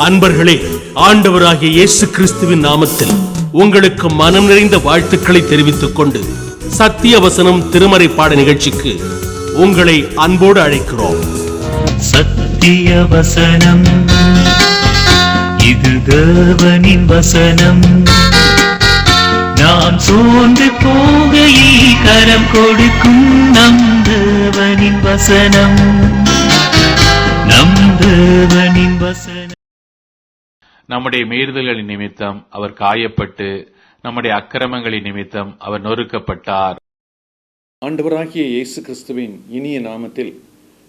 அன்பர்களே, ஆண்டவராகிய இயேசு கிறிஸ்துவின் நாமத்தில் உங்களுக்கு மனம் நிறைந்த வாழ்த்துக்களை தெரிவித்துக் கொண்டு சத்திய வசனம் திருமறை பாட நிகழ்ச்சிக்கு உங்களை அன்போடு அழைக்கிறோம். சத்திய வசனம், இது தேவனின் வசனம். நாம் சோர்ந்து போகையில் கரம் கொடுக்கும் நம் தேவனின் வசனம், நம் தேவனின் வசனம். நம்முடைய மீறுதல்களின் நிமித்தம் அவர் காயப்பட்டு, நம்முடைய அக்கிரமங்களின் நிமித்தம் அவர் நொறுக்கப்பட்டார். ஆண்டவராகிய இயேசு கிறிஸ்துவின் இனிய நாமத்தில்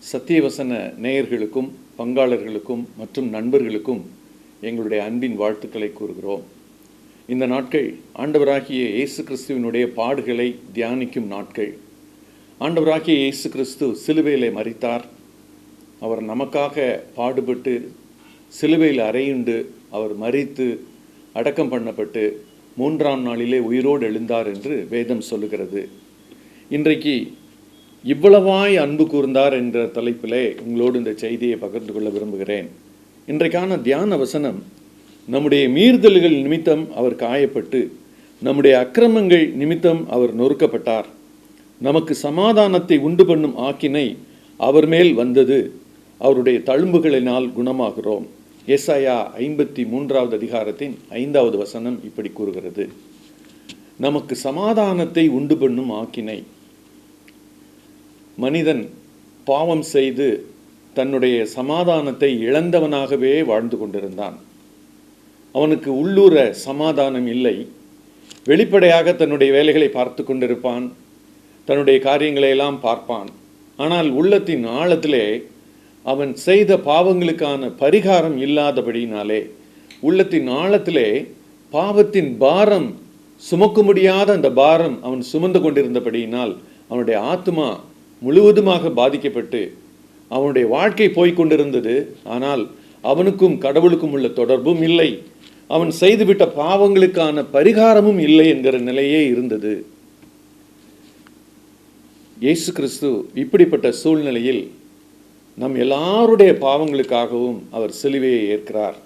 சத்தியவசன நேயர்களுக்கும் பங்காளர்களுக்கும் மற்றும் நண்பர்களுக்கும் எங்களுடைய அன்பின் வாழ்த்துக்களை கூறுகிறோம். இந்த நாட்கள் ஆண்டவராகிய இயேசு கிறிஸ்துவினுடைய பாடுகளை தியானிக்கும் நாட்கள். ஆண்டவராகிய இயேசு கிறிஸ்து சிலுவையிலே மரித்தார். அவர் நமக்காக பாடுபட்டு சிலுவையில் அறையுண்டு அவர் மரித்து அடக்கம் பண்ணப்பட்டு 3ஆம் நாளிலே உயிரோடு எழுந்தார் என்று வேதம் சொல்லுகிறது. இன்றைக்கு இவ்வளவாய் அன்பு கூர்ந்தார் என்ற தலைப்பிலே உங்களோடு இந்த செய்தியை பகிர்ந்து கொள்ள விரும்புகிறேன். இன்றைக்கான தியான வசனம், நம்முடைய மீறுதல்கள் நிமித்தம் அவர் காயப்பட்டு, நம்முடைய அக்கிரமங்கள் நிமித்தம் அவர் நொறுக்கப்பட்டார். நமக்கு சமாதானத்தை உண்டு பண்ணும் ஆக்கினை அவர் மேல் வந்தது, அவருடைய தழும்புகளினால் குணமாகிறோம். ஏசாயா 53வது அதிகாரத்தின் 5வது வசனம் இப்படி கூறுகிறது. நமக்கு சமாதானத்தை உண்டு பண்ணும் ஆக்கினை. மனிதன் பாவம் செய்து தன்னுடைய சமாதானத்தை இழந்தவனாகவே வாழ்ந்து கொண்டிருந்தான். அவனுக்கு உள்ளூர சமாதானம் இல்லை. வெளிப்படையாக தன்னுடைய வேலைகளை பார்த்து கொண்டிருப்பான், தன்னுடைய காரியங்களை எல்லாம் பார்ப்பான். ஆனால் உள்ளத்தின் ஆழத்திலே அவன் செய்த பாவங்களுக்கான பரிகாரம் இல்லாதபடியினாலே, உள்ளத்தின் ஆழத்திலே பாவத்தின் பாரம் சுமக்க முடியாத அந்த பாரம் அவன் சுமந்து கொண்டிருந்தபடியினால் அவனுடைய ஆத்மா முழுவதுமாக பாதிக்கப்பட்டு அவனுடைய வாழ்க்கை போய்கொண்டிருந்தது. ஆனால் அவனுக்கும் கடவுளுக்கும் உள்ள தொடர்பும் இல்லை, அவன் செய்துவிட்ட பாவங்களுக்கான பரிகாரமும் இல்லை என்கிற நிலையே இருந்தது. இயேசு கிறிஸ்து இப்படிப்பட்ட சூழ்நிலையில் நம் எல்லாருடைய பாவங்களுக்காகவும் அவர் சிலுவையை ஏற்கிறார்.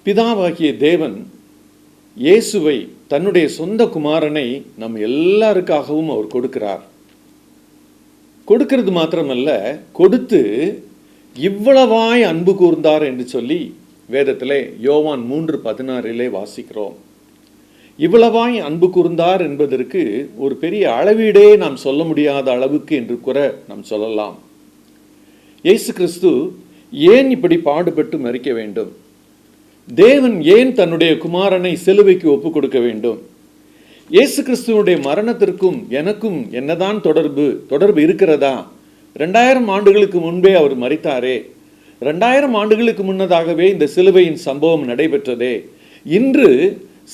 பிதாவாகிய தேவன் இயேசுவை, தன்னுடைய சொந்த குமாரனை நம் எல்லாருக்காகவும் அவர் கொடுக்கிறார். கொடுக்கிறது மாத்திரமல்ல, கொடுத்து இவ்வளவாய் அன்பு கூர்ந்தார் என்று சொல்லி வேதத்திலே யோவான் 3:16 வாசிக்கிறோம். இவ்வளவாய் அன்பு கூர்ந்தார் என்பதற்கு ஒரு பெரிய அளவீடே நாம் சொல்ல முடியாத அளவுக்கு என்று கூட நாம் சொல்லலாம். இயேசு கிறிஸ்து ஏன் இப்படி பாடுபட்டு மரிக்க வேண்டும்? தேவன் ஏன் தன்னுடைய குமாரனை சிலுவைக்கு ஒப்பு கொடுக்க வேண்டும்? இயேசு கிறிஸ்துவனுடைய மரணத்திற்கும் எனக்கும் என்னதான் தொடர்பு இருக்கிறதா? 2000 ஆண்டுகளுக்கு முன்பே அவர் மரித்தாரே, 2000 ஆண்டுகளுக்கு முன்னதாகவே இந்த சிலுவையின் சம்பவம் நடைபெற்றதே. இன்று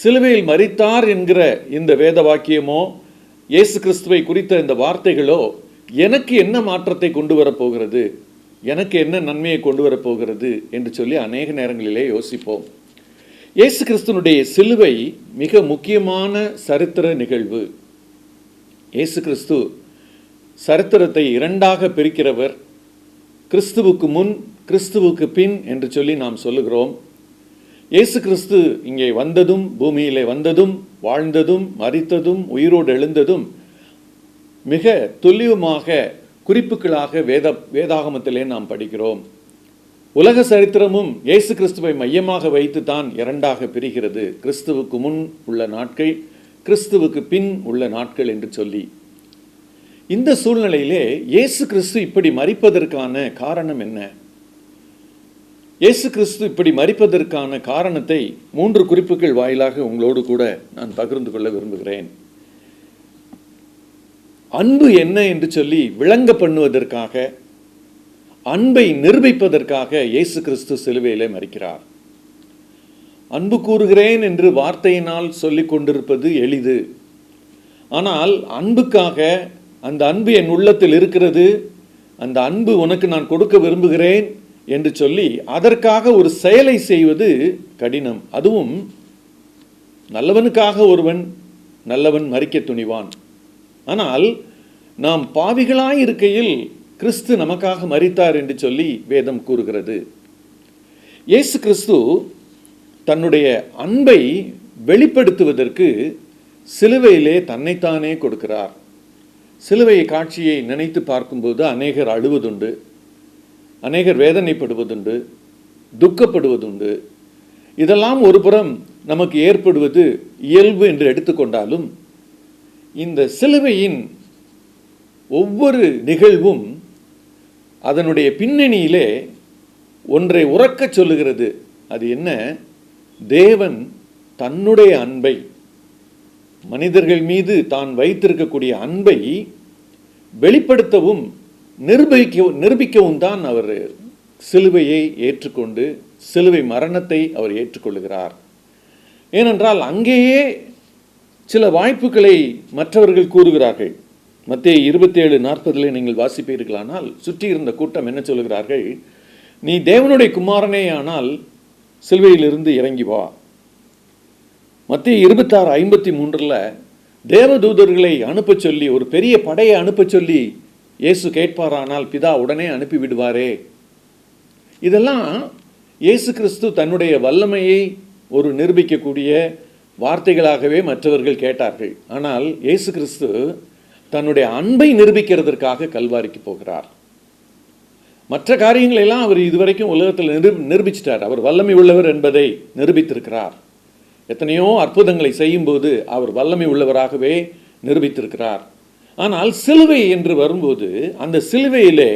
சிலுவையில் மரித்தார் என்கிற இந்த வேத வாக்கியமோ, இயேசு கிறிஸ்துவை குறித்த இந்த வார்த்தைகளோ எனக்கு என்ன மாற்றத்தை கொண்டு வரப்போகிறது, எனக்கு என்ன நன்மையை கொண்டு வரப்போகிறது என்று சொல்லி அநேக நேரங்களிலே யோசிப்போம். இயேசு கிறிஸ்துவனுடைய சிலுவை மிக முக்கியமான சரித்திர நிகழ்வு. இயேசு கிறிஸ்து சரித்திரத்தை 2ஆக பிரிக்கிறவர். கிறிஸ்துவுக்கு முன், கிறிஸ்துவுக்கு பின் என்று சொல்லி நாம் சொல்லுகிறோம். இயேசு கிறிஸ்து இங்கே வந்ததும், பூமியிலே வந்ததும், வாழ்ந்ததும், மரித்ததும், உயிரோடு எழுந்ததும் மிக துல்லியமாக குறிப்புகளாக வேதாகமத்திலே நாம் படிக்கிறோம். உலக சரித்திரமும் இயேசு கிறிஸ்துவை மையமாக வைத்து தான் 2ஆக பிரிகிறது. கிறிஸ்துவுக்கு முன் உள்ள நாட்கள், கிறிஸ்துவுக்கு பின் உள்ள நாட்கள் என்று சொல்லி. இந்த சூழ்நிலையிலே இயேசு கிறிஸ்து இப்படி மரிப்பதற்கான காரணம் என்ன? இயேசு கிறிஸ்து இப்படி மரிப்பதற்கான காரணத்தை 3 குறிப்புகள் வாயிலாக உங்களோடு கூட நான் பகிர்ந்து கொள்ள விரும்புகிறேன். அன்பு என்ன என்று சொல்லி விளங்க பண்ணுவதற்காக, அன்பை நிரூபிப்பதற்காக இயேசு கிறிஸ்து சிலுவையிலே மரிக்கிறார். அன்பு கூறுகிறேன் என்று வார்த்தையினால் சொல்லிக் கொண்டிருப்பது எளிது. ஆனால் அன்புக்காக, அந்த அன்பு என் உள்ளத்தில் இருக்கிறது, அந்த அன்பு உனக்கு நான் கொடுக்க விரும்புகிறேன் என்று சொல்லி அதற்காக ஒரு செயலை செய்வது கடினம். அதுவும் நல்லவனுக்காக ஒருவன் நல்லவன் மரிக்க துணிவான். ஆனால் நாம் பாவிகளாய் இருக்கையில் கிறிஸ்து நமக்காக மரித்தார் என்று சொல்லி வேதம் கூறுகிறது. இயேசு கிறிஸ்து தன்னுடைய அன்பை வெளிப்படுத்துவதற்கு சிலுவையிலே தன்னைத்தானே கொடுக்கிறார். சிலுவை காட்சியை நினைத்து பார்க்கும்போது அநேகர் அழுவதுண்டு, அநேகர் வேதனைப்படுவதுண்டு, துக்கப்படுவதுண்டு. இதெல்லாம் ஒரு புறம் நமக்கு ஏற்படுவது இயல்பு என்று எடுத்துக்கொண்டாலும், இந்த சிலுவையின் ஒவ்வொரு நிகழ்வும் அதனுடைய பின்னணியிலே ஒன்றை உறக்கச் சொல்லுகிறது. அது என்ன? தேவன் தன்னுடைய அன்பை, மனிதர்கள் மீது தான் வைத்திருக்கக்கூடிய அன்பை வெளிப்படுத்தவும் நிரூபிக்கவும் தான் அவர் சிலுவையை ஏற்றுக்கொண்டு சிலுவை மரணத்தை அவர் ஏற்றுக்கொள்ளுகிறார். ஏனென்றால் அங்கேயே சில வாய்ப்புகளை மற்றவர்கள் கூறுகிறார்கள். மத்தேயு 27:40 நீங்கள் வாசிப்பீர்களானால், சுற்றி இருந்த கூட்டம் என்ன சொல்கிறார்கள்? நீ தேவனுடைய குமாரனே ஆனால் சிலுவையிலிருந்து இறங்கி வா. மத்தேயு 26:53 தேவதூதர்களை அனுப்ப சொல்லி, ஒரு பெரிய படையை அனுப்ப சொல்லி இயேசு கேட்பாரானால் பிதா உடனே அனுப்பி விடுவாரே. இதெல்லாம் இயேசு கிறிஸ்து தன்னுடைய வல்லமையை ஒரு நிரூபிக்கக்கூடிய வார்த்தைகளாகவே மற்றவர்கள் கேட்டார்கள். ஆனால் இயேசு கிறிஸ்து தன்னுடைய அன்பை நிரூபிக்கிறதற்காக கல்வாரிக்கு போகிறார். மற்ற காரியங்களெல்லாம் அவர் இதுவரைக்கும் உலகத்தில் நிரூபிச்சிட்டார். அவர் வல்லமை உள்ளவர் என்பதை நிரூபித்திருக்கிறார். எத்தனையோ அற்புதங்களை செய்யும்போது அவர் வல்லமை உள்ளவராகவே நிரூபித்திருக்கிறார். ஆனால் சிலுவை என்று வரும்போது அந்த சிலுவையிலே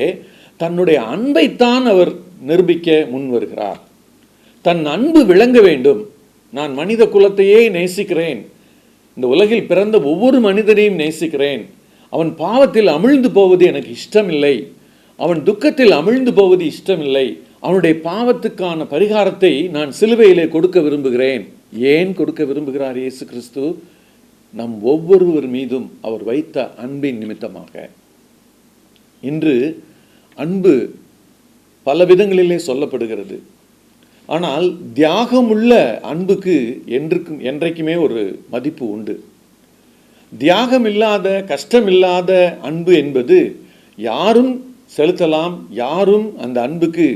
தன்னுடைய அன்பைத்தான் அவர் நிரூபிக்க முன் வருகிறார். தன் அன்பு விளங்க வேண்டும். நான் மனித குலத்தையே நேசிக்கிறேன், இந்த உலகில் பிறந்த ஒவ்வொரு மனிதனையும் நேசிக்கிறேன், அவன் பாவத்தில் அமிழ்ந்து போவது எனக்கு இஷ்டமில்லை, அவன் துக்கத்தில் அமிழ்ந்து போவது இஷ்டமில்லை, அவனுடைய பாவத்துக்கான பரிகாரத்தை நான் சிலுவையிலே கொடுக்க விரும்புகிறேன். ஏன் கொடுக்க விரும்புகிறார் இயேசு கிறிஸ்து? நம் ஒவ்வொருவர் மீதும் அவர் வைத்த அன்பின் நிமித்தமாக. இன்று அன்பு பல விதங்களிலே சொல்லப்படுகிறது. ஆனால் தியாகமுள்ள அன்புக்கு என்றைக்குமே ஒரு மதிப்பு உண்டு. தியாகம் இல்லாத, கஷ்டமில்லாத அன்பு என்பது யாரும் செலுத்தலாம், யாரும் அந்த அன்புக்கு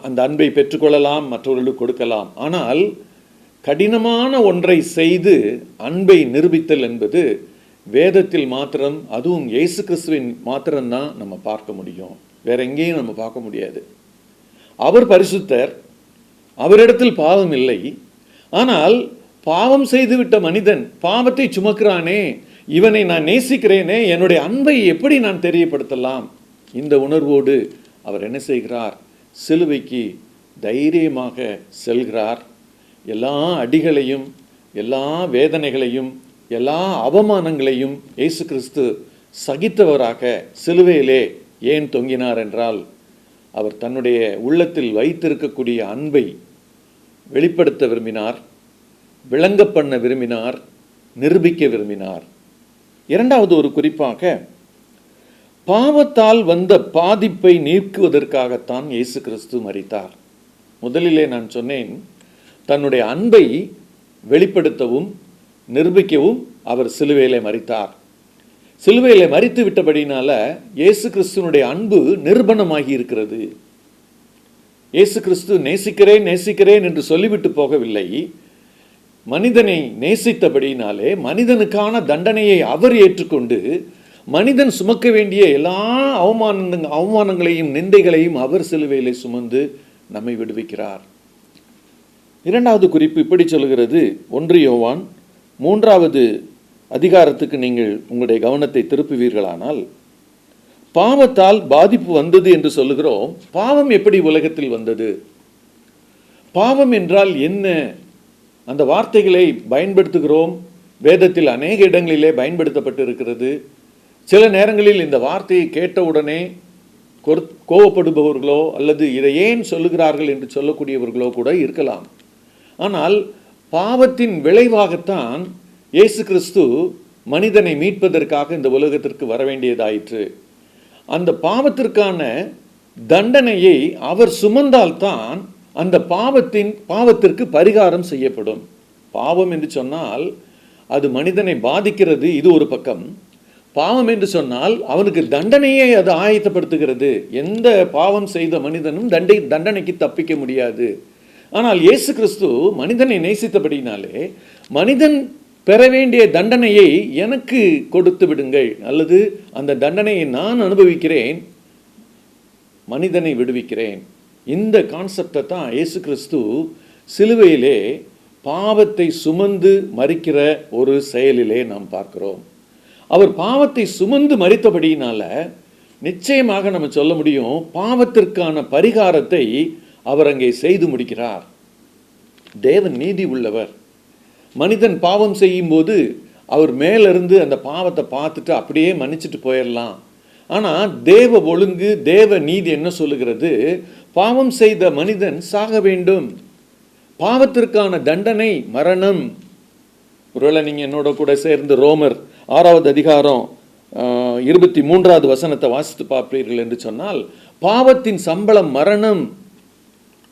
அந்த அன்பை பெற்றுக்கொள்ளலாம், மற்றவர்களுக்கு கொடுக்கலாம். ஆனால் கடினமான ஒன்றை செய்து அன்பை நிரூபித்தல் என்பது வேதத்தில் மாத்திரம், அதுவும் இயேசு கிறிஸ்துவின் மாத்திரம்தான் நம்ம பார்க்க முடியும். வேற எங்கேயும் நம்ம பார்க்க முடியாது. அவர் பரிசுத்தர், அவரிடத்தில் பாவம் இல்லை. ஆனால் பாவம் செய்துவிட்ட மனிதன் பாவத்தை சுமக்கிறானே, இவனை நான் நேசிக்கிறேனே, என்னுடைய அன்பை எப்படி நான் தெரியப்படுத்தலாம்? இந்த உணர்வோடு அவர் என்ன செய்கிறார்? சிலுவைக்கு தைரியமாக செல்கிறார். எல்லா அடிகளையும், எல்லா வேதனைகளையும், எல்லா அவமானங்களையும் இயேசு கிறிஸ்து சகித்தவராக சிலுவையிலே ஏன் தொங்கினார் என்றால், அவர் தன்னுடைய உள்ளத்தில் வைத்திருக்கக்கூடிய அன்பை வெளிப்படுத்த விரும்பினார், விளங்க பண்ண விரும்பினார், நிரூபிக்க விரும்பினார். இரண்டாவது ஒரு குறிப்பாக, பாவத்தால் வந்த பாதிப்பை நீக்குவதற்காகத்தான் இயேசு கிறிஸ்து மரித்தார். முதலிலே நான் சொன்னேன், தன்னுடைய அன்பை வெளிப்படுத்தவும் நிரூபிக்கவும் அவர் சிலுவையிலே மரித்தார். சிலுவையிலே மரித்து விட்டபடினால இயேசு கிறிஸ்துவனுடைய அன்பு நிரூபணமாகி இருக்கிறது. இயேசு கிறிஸ்து நேசிக்கிறேன் நேசிக்கிறேன் என்று சொல்லிவிட்டு போகவில்லை. மனிதனை நேசித்தபடினாலே மனிதனுக்கான தண்டனையை அவர் ஏற்றுக்கொண்டு, மனிதன் சுமக்க வேண்டிய எல்லா அவமானங்களையும் நிந்தைகளையும் அவர் சிலுவையிலே சுமந்து நம்மை விடுவிக்கிறார். இரண்டாவது குறிப்பு இப்படி சொல்கிறது. 1 யோவான் 3வது அதிகாரத்துக்கு நீங்கள் உங்களுடைய கவனத்தை திருப்புவீர்களானால், பாவத்தால் பாதிப்பு வந்தது என்று சொல்லுகிறோம். பாவம் எப்படி உலகத்தில் வந்தது? பாவம் என்றால் என்ன? அந்த வார்த்தைகளை பயன்படுத்துகிறோம். வேதத்தில் அநேக இடங்களிலே பயன்படுத்தப்பட்டு இருக்கிறது. சில நேரங்களில் இந்த வார்த்தையை கேட்டவுடனே கோபப்படுபவர்களோ அல்லது இதை ஏன் சொல்லுகிறார்கள் என்று சொல்லக்கூடியவர்களோ கூட இருக்கலாம். ஆனால் பாவத்தின் விளைவாகத்தான் இயேசு கிறிஸ்து மனிதனை மீட்பதற்காக இந்த உலகத்திற்கு வர வேண்டியதாயிற்று. அந்த பாவத்திற்கான தண்டனையை அவர் சுமந்தால்தான் அந்த பாவத்திற்கு பரிகாரம் செய்யப்படும். பாவம் என்று சொன்னால் அது மனிதனை பாதிக்கிறது, இது ஒரு பக்கம். பாவம் என்று சொன்னால் அவனுக்கு தண்டனையை அது ஆயத்தப்படுத்துகிறது. எந்த பாவம் செய்த மனிதனும் தண்டனைக்கு தப்பிக்க முடியாது. ஆனால் இயேசு கிறிஸ்து மனிதனை நேசித்தபடினாலே மனிதன் பெற வேண்டிய தண்டனையை எனக்கு கொடுத்து விடுங்கள், அல்லது அந்த தண்டனையை நான் அனுபவிக்கிறேன், மனிதனை விடுவிக்கிறேன். இந்த கான்செப்டை தான் இயேசு கிறிஸ்து சிலுவையிலே பாவத்தை சுமந்து மரிக்கிற ஒரு செயலிலே நாம் பார்க்கிறோம். அவர் பாவத்தை சுமந்து மரித்தபடியினால நிச்சயமாக நம்ம சொல்ல முடியும், பாவத்திற்கான பரிகாரத்தை அவர் அங்கே செய்து முடிக்கிறார். தேவன் நீதி உள்ளவர். மனிதன் பாவம் செய்யும் போது அவர் மேலிருந்து அந்த பாவத்தை பார்த்துட்டு அப்படியே மன்னிச்சுட்டு போயிடலாம். ஆனால் தேவ ஒழுங்கு, தேவ நீதி என்ன சொல்லுகிறது? பாவம் செய்த மனிதன் சாக வேண்டும். பாவத்திற்கான தண்டனை மரணம். ஒருவேளை நீங்கள் என்னோட கூட சேர்ந்து ரோமர் 6வது அதிகாரம் 23வது வசனத்தை வாசித்து பார்ப்பீர்கள் என்று சொன்னால், பாவத்தின் சம்பளம் மரணம்.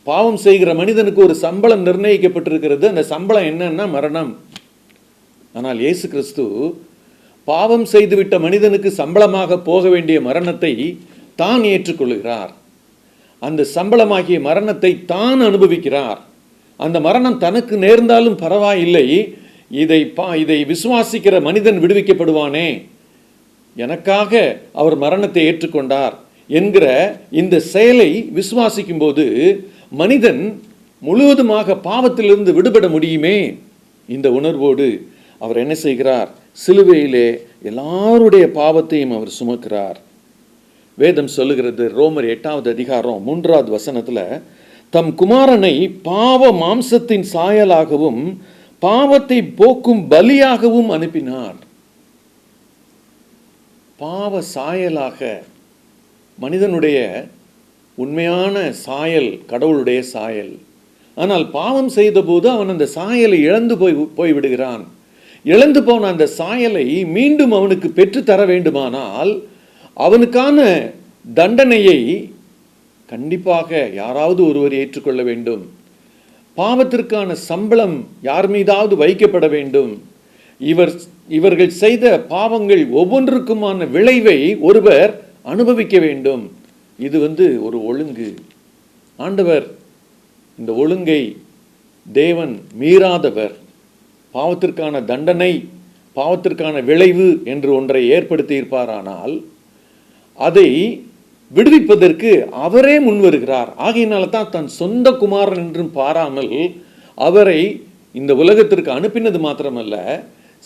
பாவம் செய்கிற மனிதனுக்கு ஒரு சம்பளம் நிர்ணயிக்கப்பட்டிருக்கிறது. அந்த சம்பளம் என்னன்னா மரணம். ஆனால் இயேசு கிறிஸ்து பாவம் செய்துவிட்ட மனிதனுக்கு சம்பளமாக போக வேண்டிய மரணத்தை தான் ஏற்றுக்கொள்கிறார். அந்த சம்பளமாகிய மரணத்தை தான் அனுபவிக்கிறார். அந்த மரணம் தனக்கு நேர்ந்தாலும் பரவாயில்லை, இதை விசுவாசிக்கிற மனிதன் விடுவிக்கப்படுவானே, எனக்காக அவர் மரணத்தை ஏற்றுக்கொண்டார் என்கிற இந்த செயலை விசுவாசிக்கும் போது மனிதன் முழுவதுமாக பாவத்திலிருந்து விடுபட முடியுமே. இந்த உணர்வோடு அவர் என்ன செய்கிறார்? சிலுவையிலே எல்லாருடைய பாவத்தையும் அவர் சுமக்கிறார். வேதம் சொல்லுகிறது, ரோமர் 8வது அதிகாரம் 3வது வசனத்துல, தம் குமாரனை பாவ மாம்சத்தின் சாயலாகவும் பாவத்தை போக்கும் பலியாகவும் அனுப்பினார். பாவ சாயலாக, மனிதனுடைய உண்மையான சாயல் கடவுளுடைய சாயல். ஆனால் பாவம் செய்த போது அவன் அந்த சாயலை இழந்து போய்விடுகிறான். இழந்து போன அந்த சாயலை மீண்டும் அவனுக்கு பெற்று தர வேண்டுமானால் அவனுக்கான தண்டனையை கண்டிப்பாக யாராவது ஒருவர் ஏற்றுக்கொள்ள வேண்டும். பாவத்திற்கான சம்பளம் யார் மீதாவது வைக்கப்பட வேண்டும். இவர்கள் செய்த பாவங்கள் ஒவ்வொன்றுக்குமான விளைவை ஒருவர் அனுபவிக்க வேண்டும். இது ஒரு ஒழுங்கு. ஆண்டவர் இந்த ஒழுங்கை தேவன் மீறாதவர். பாவத்திற்கான தண்டனை, பாவத்திற்கான விளைவு என்று ஒன்றை ஏற்படுத்தி இருப்பாரானால் அதை விடுவிப்பதற்கு அவரே முன்வருகிறார். ஆகையினால தான் தன் சொந்த குமாரன் என்றும் பாராமல் அவரை இந்த உலகத்திற்கு அனுப்பினது மாத்திரமல்ல,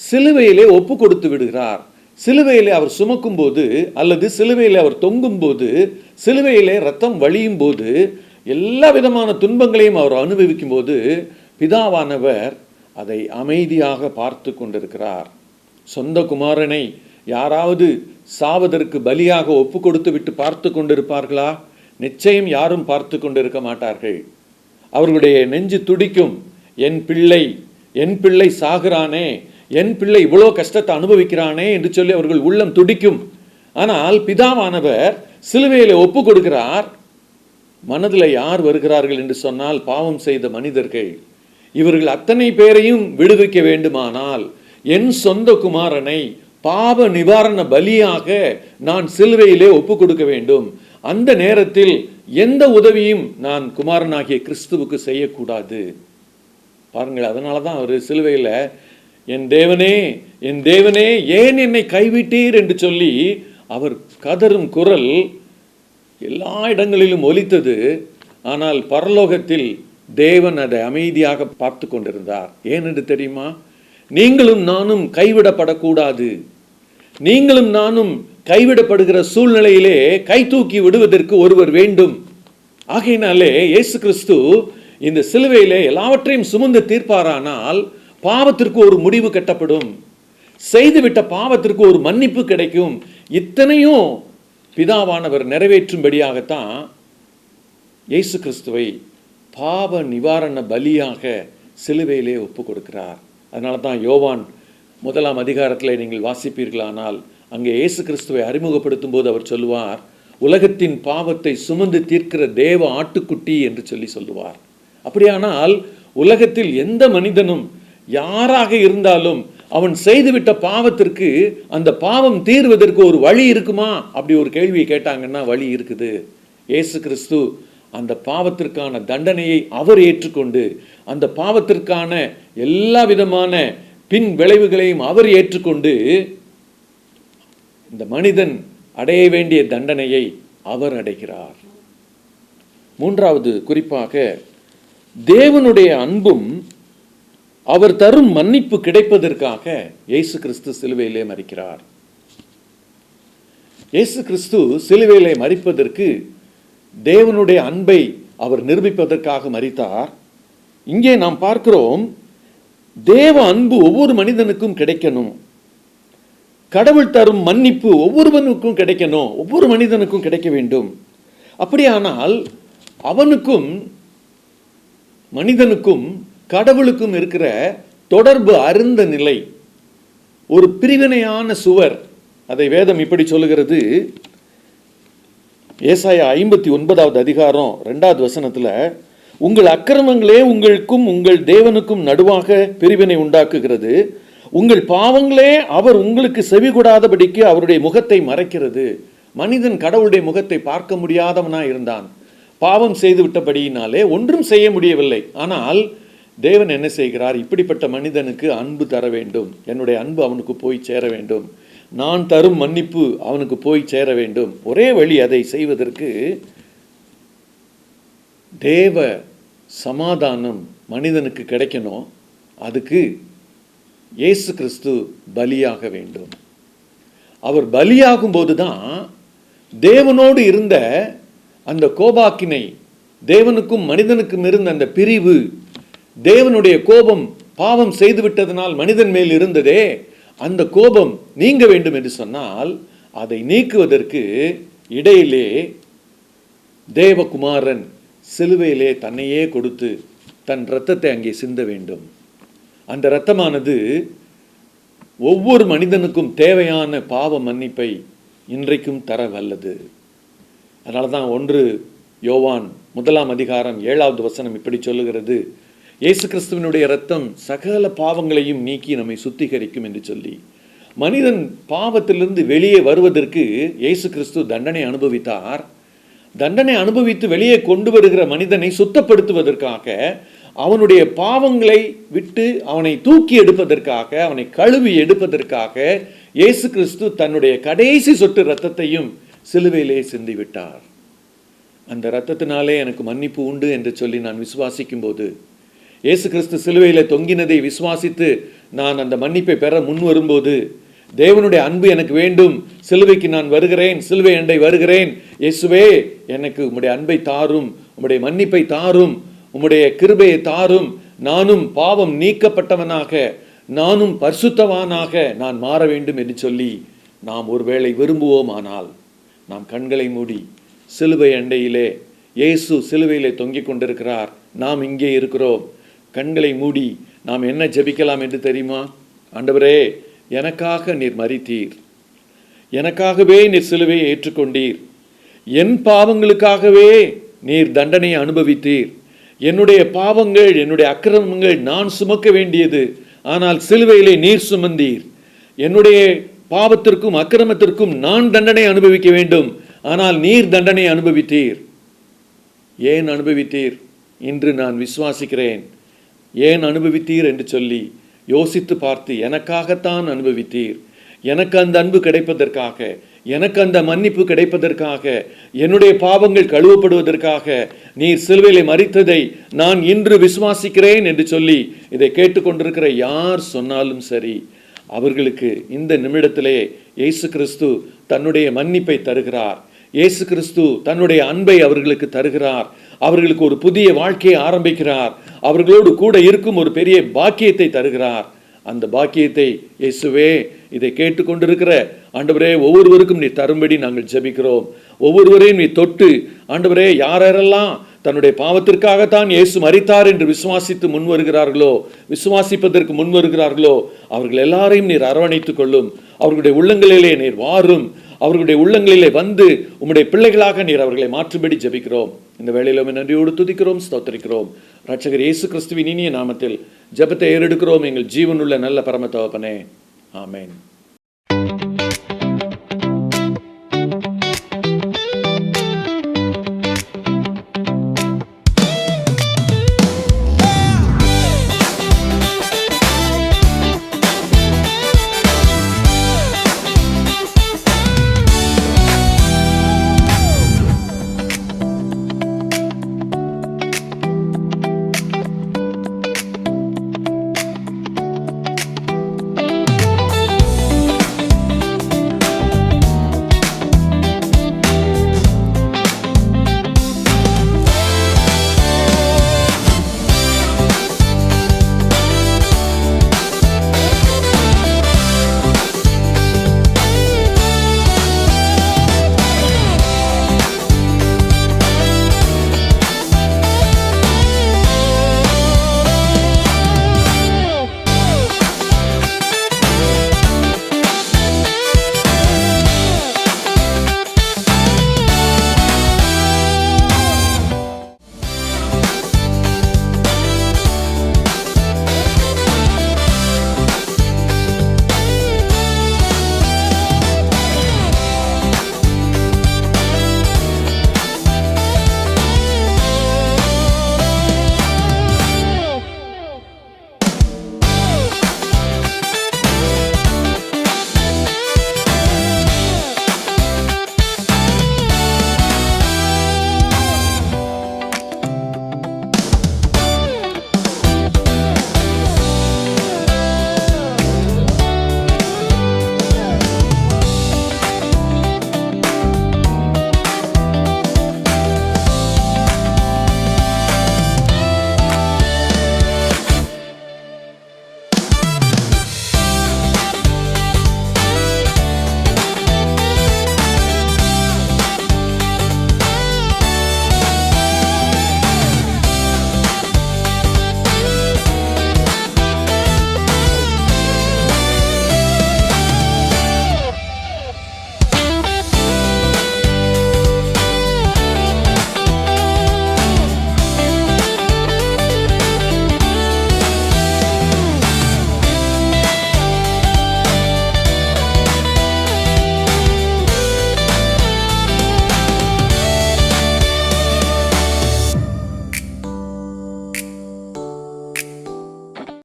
சிலுவையிலே ஒப்பு கொடுத்து விடுகிறார். சிலுவையிலே அவர் சுமக்கும் போது, அல்லது சிலுவையிலே அவர் தொங்கும் போது, சிலுவையிலே ரத்தம் வழியும் போது, எல்லா விதமான துன்பங்களையும் அவர் அனுபவிக்கும் போது பிதாவானவர் அதை அமைதியாக பார்த்து கொண்டிருக்கிறார். சொந்த குமாரனை யாராவது சாவதற்கு பலியாக ஒப்பு கொடுத்து விட்டு பார்த்து கொண்டிருப்பார்களா? நிச்சயம் யாரும் பார்த்து கொண்டிருக்க மாட்டார்கள். அவர்களுடைய நெஞ்சு துடிக்கும். என் பிள்ளை சாகிறானே, என் பிள்ளை இவ்வளோ கஷ்டத்தை அனுபவிக்கிறானே என்று சொல்லி அவர்கள் உள்ளம் துடிக்கும். ஆனால் பிதாவானவர் சிலுவையிலே ஒப்பு கொடுக்கிறார். மனதில் யார் வருகிறார்கள் என்று சொன்னால், பாவம் செய்த மனிதர்கள். இவர்கள் அத்தனை பேரையும் விடுவிக்க வேண்டுமானால் என் சொந்த குமாரனை பாவ நிவாரண பலியாக நான் சிலுவையிலே ஒப்பு கொடுக்க வேண்டும். அந்த நேரத்தில் எந்த உதவியும் நான் குமாரனாகிய கிறிஸ்துவுக்கு செய்யக்கூடாது. பாருங்கள், அதனால தான் அவர் சிலுவையில் என் தேவனே ஏன் என்னை கைவிட்டீர் என்று சொல்லி அவர் கதறும் குரல் எல்லா இடங்களிலும் ஒலித்தது. ஆனால் பரலோகத்தில் தேவன் அதை அமைதியாக பார்த்து கொண்டிருந்தார். ஏனென்று தெரியுமா? நீங்களும் நானும் கைவிடப்படக்கூடாது. நீங்களும் நானும் கைவிடப்படுகிற சூழ்நிலையிலே கை தூக்கி விடுவதற்கு ஒருவர் வேண்டும். ஆகையினாலே இயேசு கிறிஸ்து இந்த சிலுவையிலே எல்லாவற்றையும் சுமந்து தீர்ப்பாரானால் பாவத்திற்கு ஒரு முடிவு கட்டப்படும். செய்துவிட்ட பாவத்திற்கு ஒரு மன்னிப்பு கிடைக்கும். இத்தனையும் பிதாவானவர் நிறைவேற்றும்படியாகத்தான் இயேசு கிறிஸ்துவை பாவ நிவாரண பலியாக சிலுவையிலே ஒப்பு கொடுக்கிறார். அதனால தான் யோவான் 1ஆம் அதிகாரத்தில் நீங்கள் வாசிப்பீர்களானால் அங்கே இயேசு கிறிஸ்துவை அறிமுகப்படுத்தும் போது அவர் சொல்லுவார், உலகத்தின் பாவத்தை சுமந்து தீர்க்கிற தேவ ஆட்டுக்குட்டி என்று சொல்லுவார். அப்படியானால் உலகத்தில் எந்த மனிதனும் யாராக இருந்தாலும் அவன் செய்துவிட்ட பாவத்திற்கு அந்த பாவம் தீர்வதற்கு ஒரு வழி இருக்குமா? அப்படி ஒரு கேள்வியை கேட்டாங்கன்னா வழி இருக்குது. இயேசு கிறிஸ்து அந்த பாவத்திற்கான தண்டனையை அவர் ஏற்றுக்கொண்டு அந்த பாவத்திற்கான எல்லா விதமான பின் விளைவுகளையும் அவர் ஏற்றுக்கொண்டு இந்த மனிதன் அடைய வேண்டிய தண்டனையை அவர் அடைகிறார். மூன்றாவது குறிப்பாக, தேவனுடைய அன்பும் அவர் தரும் மன்னிப்பு கிடைப்பதற்காக இயேசு கிறிஸ்து சிலுவையிலே மரிக்கிறார். இயேசு கிறிஸ்து சிலுவையிலே மரிப்பதற்கு தேவனுடைய அன்பை அவர் நிரூபிப்பதற்காக மரித்தார். இங்கே நாம் பார்க்கிறோம், தேவ அன்பு ஒவ்வொரு மனிதனுக்கும் கிடைக்கணும், கடவுள் தரும் மன்னிப்பு ஒவ்வொருவனுக்கும் கிடைக்கணும், ஒவ்வொரு மனிதனுக்கும் கிடைக்க வேண்டும். அப்படியானால் அவனுக்கும் மனிதனுக்கும் கடவுளுக்கும் இருக்கிற தொடர்பு அருந்த நிலை, ஒரு பிரிவினையான சுவர். அதை வேதம் இப்படி சொல்லுகிறது. ஏசாயா 59வது அதிகாரம் 2வது வசனத்துல, உங்கள் அக்கிரமங்களே உங்களுக்கும் உங்கள் தேவனுக்கும் நடுவாக பிரிவினை உண்டாக்குகிறது, உங்கள் பாவங்களே அவர் உங்களுக்கு செவி கொடாதபடிக்கு அவருடைய முகத்தை மறைக்கிறது. மனிதன் கடவுளுடைய முகத்தை பார்க்க முடியாதவனாய் இருந்தான். பாவம் செய்து விட்டபடியினாலே ஒன்றும் செய்ய முடியவில்லை. ஆனால் தேவன் என்ன செய்கிறார்? இப்படிப்பட்ட மனிதனுக்கு அன்பு தர வேண்டும், என்னுடைய அன்பு அவனுக்கு போய் சேர வேண்டும், நான் தரும் மன்னிப்பு அவனுக்கு போய் சேர வேண்டும். ஒரே வழி அதை செய்வதற்கு, தேவ சமாதானம் மனிதனுக்கு கிடைக்கணும். அதுக்கு இயேசு கிறிஸ்து பலியாக வேண்டும். அவர் பலியாகும் போதுதான் தேவனோடு இருந்த அந்த கோபாக்கினை, தேவனுக்கும் மனிதனுக்கும் இருந்த அந்த பிரிவு, தேவனுடைய கோபம் பாவம் செய்துவிட்டதனால் மனிதன் மேல் இருந்ததே, அந்த கோபம் நீங்க வேண்டும் என்று சொன்னால் அதை நீக்குவதற்கு இடையிலே தேவகுமாரன் சிலுவையிலே தன்னையே கொடுத்து தன் இரத்தத்தை அங்கே சிந்த வேண்டும். அந்த இரத்தமானது ஒவ்வொரு மனிதனுக்கும் தேவையான பாவ மன்னிப்பை இன்றைக்கும் தர வல்லது. அதனால தான் 1 யோவான் 1ஆம் அதிகாரம் 7வது வசனம் இப்படி சொல்லுகிறது, இயேசு கிறிஸ்துவினுடைய இரத்தம் சகல பாவங்களையும் நீக்கி நம்மை சுத்திகரிக்கும் என்று சொல்லி. மனிதன் பாவத்திலிருந்து வெளியே வருவதற்கு இயேசு கிறிஸ்து தண்டனை அனுபவித்தார். தண்டனை அனுபவித்து வெளியே கொண்டு வருகிற மனிதனை சுத்தப்படுத்துவதற்காக, அவனுடைய பாவங்களை விட்டு அவனை தூக்கி எடுப்பதற்காக, அவனை கழுவி எடுப்பதற்காக இயேசு கிறிஸ்து தன்னுடைய கடைசி சொட்டு இரத்தத்தையும் சிலுவையிலே சிந்திவிட்டார். அந்த இரத்தத்தினாலே எனக்கு மன்னிப்பு உண்டு என்று சொல்லி நான் விசுவாசிக்கும் போது, இயேசு கிறிஸ்து சிலுவையிலே தொங்கினதை விசுவாசித்து நான் அந்த மன்னிப்பை பெற முன் வரும்போது, தேவனுடைய அன்பு எனக்கு வேண்டும், சிலுவைக்கு நான் வருகிறேன், சிலுவை அண்டை வருகிறேன், இயேசுவே எனக்கு உம்முடைய அன்பை தாரும், உம்முடைய மன்னிப்பை தாரும், உம்முடைய கிருபையை தாரும், நானும் பாவம் நீக்கப்பட்டவனாக, நானும் பரிசுத்தவானாக நான் மாற வேண்டும் என்று சொல்லி நாம் ஒருவேளை விரும்புவோமானால், நாம் கண்களை மூடி சிலுவை அண்டையிலே, இயேசு சிலுவையிலே தொங்கிக் கொண்டிருக்கிறார், நாம் இங்கே இருக்கிறோம், கண்களை மூடி நாம் என்ன ஜெபிக்கலாம் என்று தெரியுமா? ஆண்டவரே, எனக்காக நீர் மரித்தீர், எனக்காகவே நீர் சிலுவையை ஏற்றுக்கொண்டீர், என் பாவங்களுக்காகவே நீர் தண்டனையை அனுபவித்தீர், என்னுடைய பாவங்கள் என்னுடைய அக்கிரமங்கள் நான் சுமக்க வேண்டியது, ஆனால் சிலுவையிலே நீர் சுமந்தீர், என்னுடைய பாவத்திற்கும் அக்கிரமத்திற்கும் நான் தண்டனை அனுபவிக்க வேண்டும், ஆனால் நீர் தண்டனை அனுபவித்தீர். ஏன் அனுபவித்தீர்? இன்று நான் விசுவாசிக்கிறேன். ஏன் அனுபவித்தீர் என்று சொல்லி யோசித்து பார்த்து, எனக்காகத்தான் அனுபவித்தீர், எனக்கு அந்த அன்பு கிடைப்பதற்காக, எனக்கு அந்த மன்னிப்பு கிடைப்பதற்காக, என்னுடைய பாவங்கள் கழுவப்படுவதற்காக நீர் சிலுவையிலே மரித்ததை நான் இன்று விசுவாசிக்கிறேன் என்று சொல்லி இதை கேட்டுக்கொண்டிருக்கிற யார் சொன்னாலும் சரி, அவர்களுக்கு இந்த நிமிடத்திலே இயேசு கிறிஸ்து தன்னுடைய மன்னிப்பை தருகிறார். இயேசு கிறிஸ்து தன்னுடைய அன்பை அவர்களுக்கு தருகிறார். அவர்களுக்கு ஒரு புதிய வாழ்க்கையை ஆரம்பிக்கிறார். அவர்களோடு கூட இருக்கும் ஒரு பெரிய பாக்கியத்தை தருகிறார். அந்த பாக்கியத்தை இயேசுவே, இதை கேட்டுக்கொண்டிருக்கிற ஆண்டவரே, ஒவ்வொருவருக்கும் நீ தரும்படி நாங்கள் ஜெபிக்கிறோம். ஒவ்வொருவரையும் நீ தொட்டு, ஆண்டவரே, யாரெல்லாம் தன்னுடைய பாவத்திற்காகத்தான் இயேசு மரித்தார் என்று விசுவாசித்து முன் வருகிறார்களோ, விசுவாசிப்பதற்கு முன் வருகிறார்களோ, அவர்கள் எல்லாரையும் நீர் அரவணைத்துக் கொள்ளும். அவர்களுடைய உள்ளங்களிலே நீர் வாரும். அவர்களுடைய உள்ளங்களிலே வந்து உம்முடைய பிள்ளைகளாக நீர் அவர்களை மாற்றும்படி ஜெபிக்கிறோம். இந்த வேளையிலும் நன்றியோடு துதிக்கிறோம், ஸ்தோத்திரிக்கிறோம். இரட்சகர் இயேசு கிறிஸ்துவின் இனிய நாமத்தில் ஜெபத்தை ஏறெடுக்கிறோம் எங்கள் ஜீவனுள்ள நல்ல பரம தகப்பனே. ஆமென்.